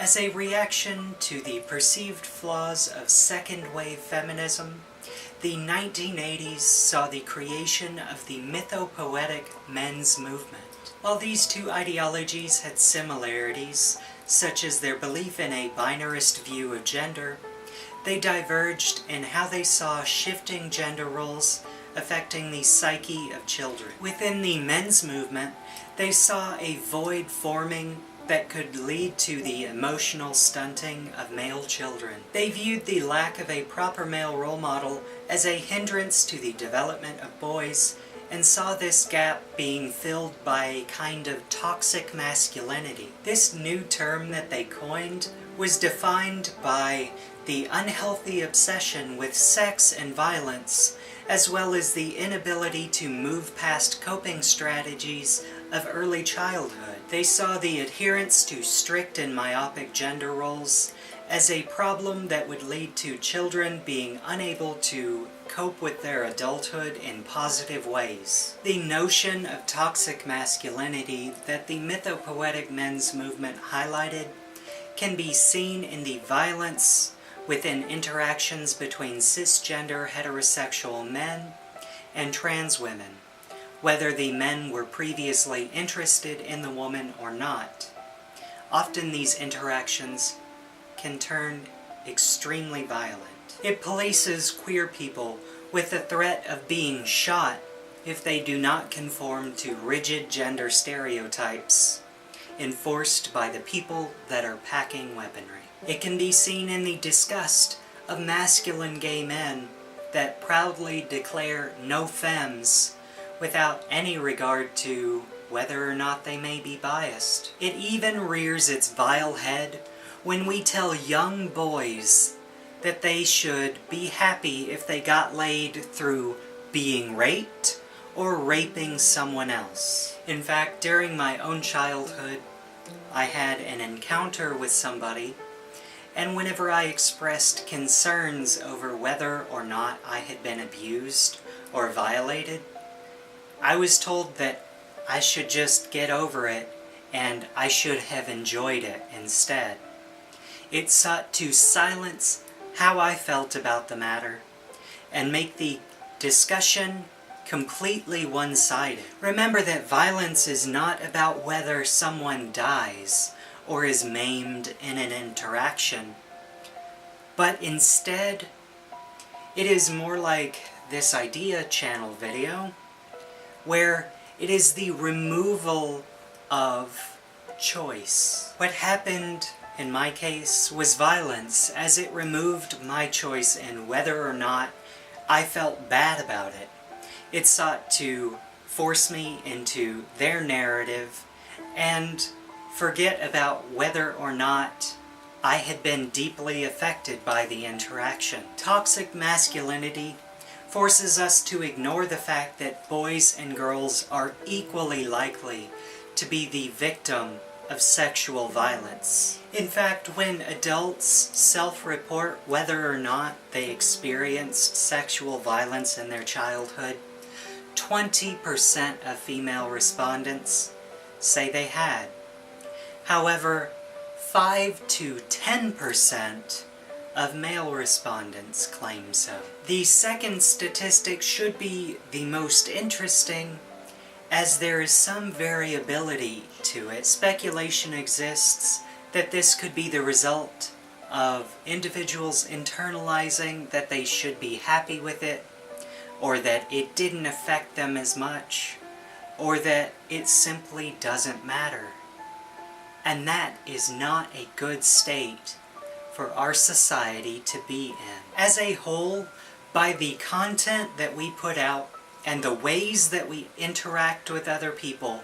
As a reaction to the perceived flaws of second-wave feminism, the 1980s saw the creation of the mythopoetic men's movement. While these two ideologies had similarities, such as their belief in a binarist view of gender, they diverged in how they saw shifting gender roles affecting the psyche of children. Within the men's movement, they saw a void forming that could lead to the emotional stunting of male children. They viewed the lack of a proper male role model as a hindrance to the development of boys, and saw this gap being filled by a kind of toxic masculinity. This new term that they coined was defined by the unhealthy obsession with sex and violence, as well as the inability to move past coping strategies of early childhood. They saw the adherence to strict and myopic gender roles as a problem that would lead to children being unable to cope with their adulthood in positive ways. The notion of toxic masculinity that the mythopoetic men's movement highlighted can be seen in the violence within interactions between cisgender heterosexual men and trans women, whether the men were previously interested in the woman or not. Often these interactions can turn extremely violent. It polices queer people with the threat of being shot if they do not conform to rigid gender stereotypes enforced by the people that are packing weaponry. It can be seen in the disgust of masculine gay men that proudly declare no femmes without any regard to whether or not they may be biased. It even rears its vile head when we tell young boys that they should be happy if they got laid through being raped or raping someone else. In fact, during my own childhood, I had an encounter with somebody, and whenever I expressed concerns over whether or not I had been abused or violated, I was told that I should just get over it and I should have enjoyed it instead. It sought to silence how I felt about the matter and make the discussion completely one-sided. Remember that violence is not about whether someone dies or is maimed in an interaction, but instead it is more like this idea channel video where it is the removal of choice. What happened in my case was violence, as it removed my choice in whether or not I felt bad about it. It sought to force me into their narrative and forget about whether or not I had been deeply affected by the interaction. Toxic masculinity forces us to ignore the fact that boys and girls are equally likely to be the victim of sexual violence. In fact, when adults self-report whether or not they experienced sexual violence in their childhood, 20% of female respondents say they had. However, 5 to 10% of male respondents claim so. The second statistic should be the most interesting, as there is some variability to it. Speculation exists that this could be the result of individuals internalizing that they should be happy with it, or that it didn't affect them as much, or that it simply doesn't matter. And that is not a good state for our society to be in. As a whole, by the content that we put out and the ways that we interact with other people,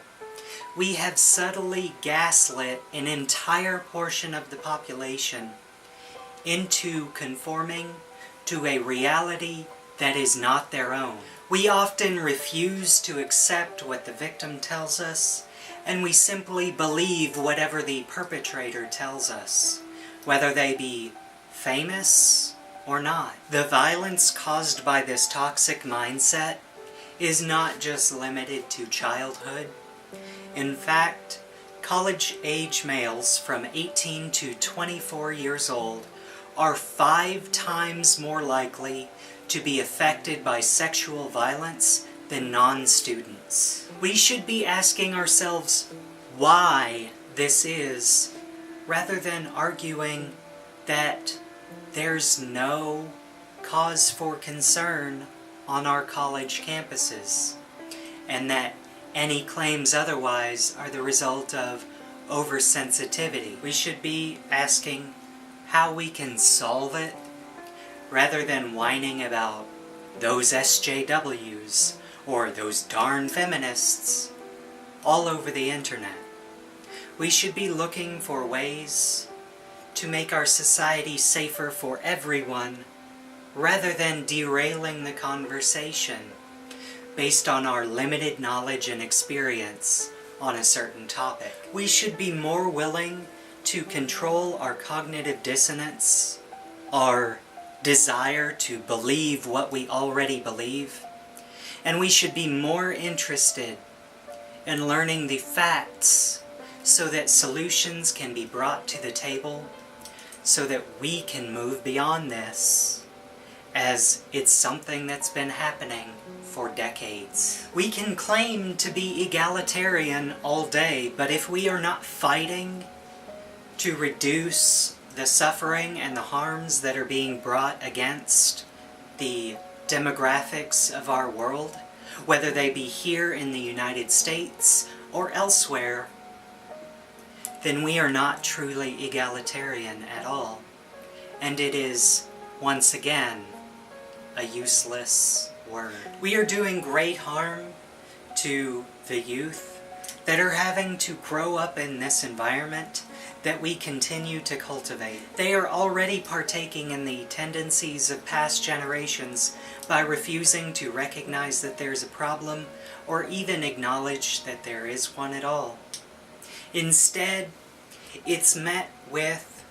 we have subtly gaslit an entire portion of the population into conforming to a reality that is not their own. We often refuse to accept what the victim tells us, and we simply believe whatever the perpetrator tells us, whether they be famous or not. The violence caused by this toxic mindset is not just limited to childhood. In fact, college-age males from 18 to 24 years old are 5 times more likely to be affected by sexual violence than non-students. We should be asking ourselves why this is, rather than arguing that there's no cause for concern on our college campuses, and that any claims otherwise are the result of oversensitivity. We should be asking how we can solve it, rather than whining about those SJWs or those darn feminists all over the internet. We should be looking for ways to make our society safer for everyone, rather than derailing the conversation based on our limited knowledge and experience on a certain topic. We should be more willing to control our cognitive dissonance, our desire to believe what we already believe, and we should be more interested in learning the facts so that solutions can be brought to the table, so that we can move beyond this, as it's something that's been happening for decades. We can claim to be egalitarian all day, but if we are not fighting to reduce the suffering and the harms that are being brought against the demographics of our world, whether they be here in the United States or elsewhere, then we are not truly egalitarian at all. And it is, once again, a useless word. We are doing great harm to the youth that are having to grow up in this environment that we continue to cultivate. They are already partaking in the tendencies of past generations by refusing to recognize that there's a problem or even acknowledge that there is one at all. Instead, it's met with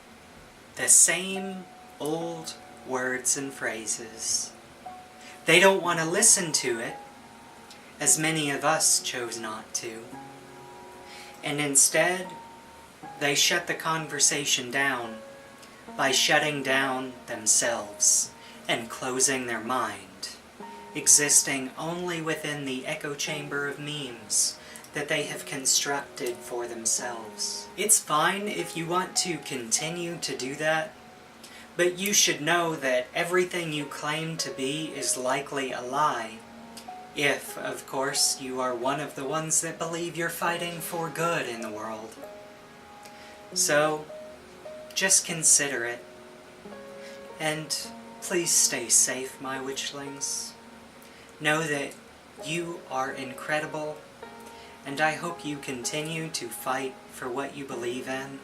the same old words and phrases. They don't want to listen to it, as many of us chose not to. And instead, they shut the conversation down by shutting down themselves and closing their mind, existing only within the echo chamber of memes that they have constructed for themselves. It's fine if you want to continue to do that, but you should know that everything you claim to be is likely a lie, if, of course, you are one of the ones that believe you're fighting for good in the world. So, just consider it, and please stay safe, my witchlings. Know that you are incredible, and I hope you continue to fight for what you believe in,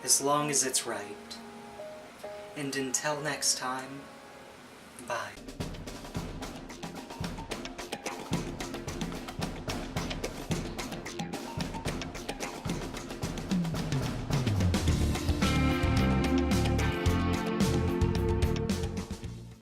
as long as it's right. And until next time, bye.